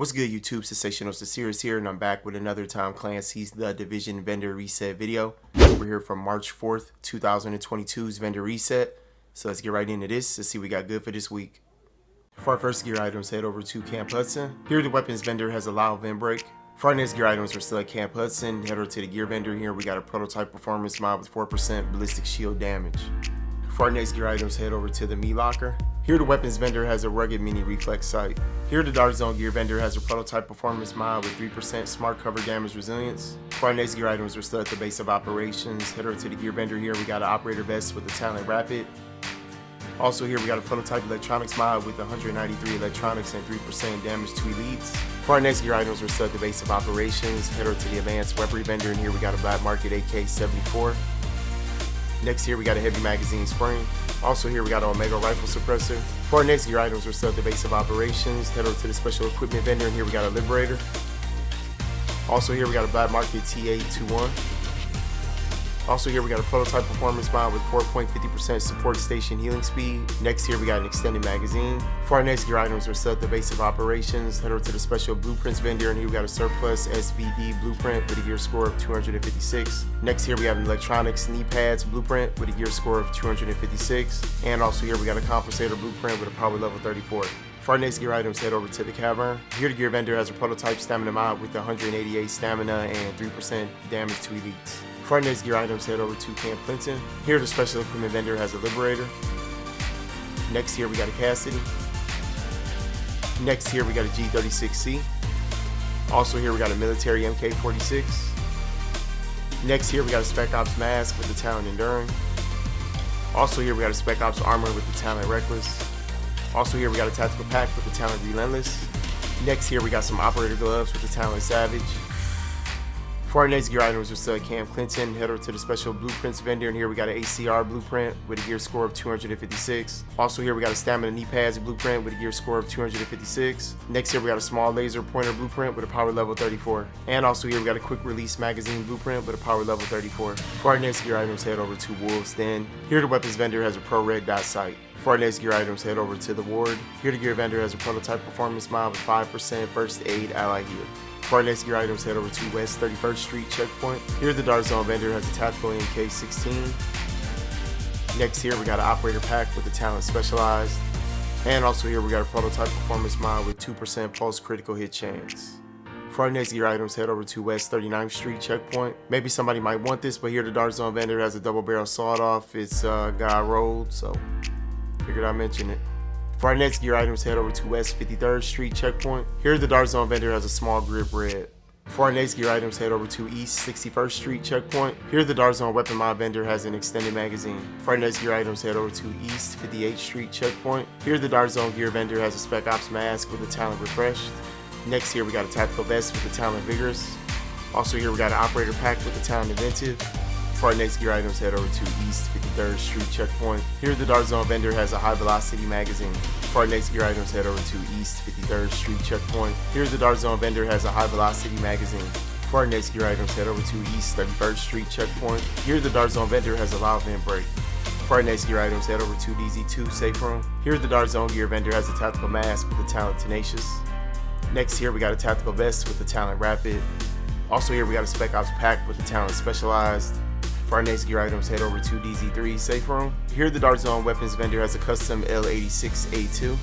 What's good, YouTube? Sensational Series here, and I'm back with another Tom Clancy's The Division Vendor Reset video. We're here from March 4th, 2022's Vendor Reset. So let's get right into this. Let's see what we got good for this week. For our first gear items, head over to Camp Hudson. Here, the weapons vendor has a loud vent break. For our next gear items, we're still at Camp Hudson. Head over to the gear vendor here. We got a prototype performance mod with 4% ballistic shield damage. For our next gear items, head over to the meat locker. Here, the weapons vendor has a rugged mini reflex sight. Here, the Dark Zone gear vendor has a prototype performance mod with 3% smart cover damage resilience. For our next gear items, we're still at the base of operations. Head over to the gear vendor here. We got an operator vest with the talent rapid. Also here, we got a prototype electronics mod with 193 electronics and 3% damage to elites. For our next gear items, we're still at the base of operations. Head over to the advanced weaponry vendor, and here we got a black market AK-74. Next here, we got a heavy magazine spring. Also here, we got an Omega rifle suppressor. For our next gear items, we're still at the base of operations. Head over to the special equipment vendor, and here we got a liberator. Also here, we got a black market T821. Also here, we got a prototype performance mod with 4.50% support station healing speed. Next here, we got an extended magazine. For our next gear items, we're still at the base of operations. Head over to the special blueprints vendor, and here we got a surplus SVD blueprint with a gear score of 256. Next here, we have an electronics knee pads blueprint with a gear score of 256. And also here, we got a compensator blueprint with a power level 34. For our next gear items, head over to the cavern. Here, the gear vendor has a prototype stamina mod with 188 stamina and 3% damage to elites. For our next gear items, head over to Camp Clinton. Here, the special equipment vendor has a liberator. Next here, we got a Cassidy. Next here, we got a G36C. Also here, we got a military MK46. Next here, we got a Spec Ops mask with the talent Enduring. Also here, we got a Spec Ops armor with the talent Reckless. Also here, we got a tactical pack with the talent Relentless. Next here, we got some operator gloves with the talent Savage. For our next gear items, we're still at Camp Clinton. Head over to the special blueprints vendor, and here we got an ACR blueprint with a gear score of 256. Also here, we got a stamina knee pads blueprint with a gear score of 256. Next here, we got a small laser pointer blueprint with a power level 34. And also here, we got a quick release magazine blueprint with a power level 34. For our next gear items, head over to Wolves Den. Here, the weapons vendor has a pro red dot sight. For our next gear items, head over to the Ward. Here, the gear vendor has a prototype performance mod with 5% first aid ally heal. For our next gear items, head over to West 31st Street checkpoint. Here, the Dark Zone vendor has a tactical MK16. Next here, we got an operator pack with the talent Specialized. And also here, we got a prototype performance mod with 2% pulse critical hit chance. For our next gear items, head over to West 39th Street checkpoint. Maybe somebody might want this, but here the Dark Zone vendor has a double barrel sawed-off. It's got rolled, so figured I'd mention it. For our next gear items, head over to West 53rd Street checkpoint. Here, the Dark Zone vendor has a small grip red. For our next gear items, head over to East 61st Street checkpoint. Here, the Dark Zone weapon mod vendor has an extended magazine. For our next gear items, head over to East 58th Street checkpoint. Here, the Dark Zone gear vendor has a Spec Ops mask with the talent Refreshed. Next here, we got a tactical vest with the talent Vigorous. Also here, we got an operator pack with the talent Inventive. For our next gear items, head over to East 53rd Street checkpoint. Here, the Dark Zone vendor has a high velocity magazine. For our next gear items, head over to East 53rd Street checkpoint. Here, the Dark Zone vendor has a high velocity magazine. For our next gear items, head over to East 31st Street checkpoint. Here, the Dark Zone vendor has a loud vent break. For our next gear items, head over to DZ2 safe room. Here, the Dark Zone gear vendor has a tactical mask with the talent Tenacious. Next here, we got a tactical vest with the talent Rapid. Also here, we got a Spec Ops pack with the talent Specialized. For our next gear items, head over to DZ3 safe room. Here, the Dark Zone weapons vendor has a custom L86A2.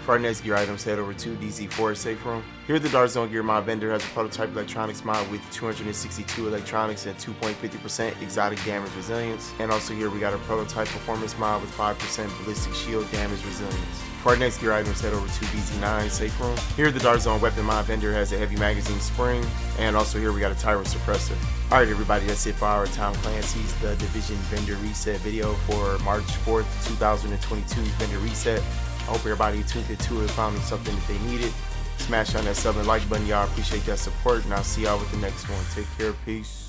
For our next gear items, head over to DZ4 safe room. Here, the Dark Zone gear mod vendor has a prototype electronics mod with 262 electronics and 2.50% exotic damage resilience. And also here, we got a prototype performance mod with 5% ballistic shield damage resilience. For our next gear items, head over to DZ9 safe room. Here, the Dark Zone weapon mod vendor has a heavy magazine spring. And also here, we got a tyrant suppressor. Alright everybody, that's it for our Tom Clancy's The Division Vendor Reset video for March 4th, 2022's Vendor Reset. I hope everybody tuned into it, found something that they needed. Smash on that sub and like button, y'all. Appreciate that support, and I'll see y'all with the next one. Take care, peace.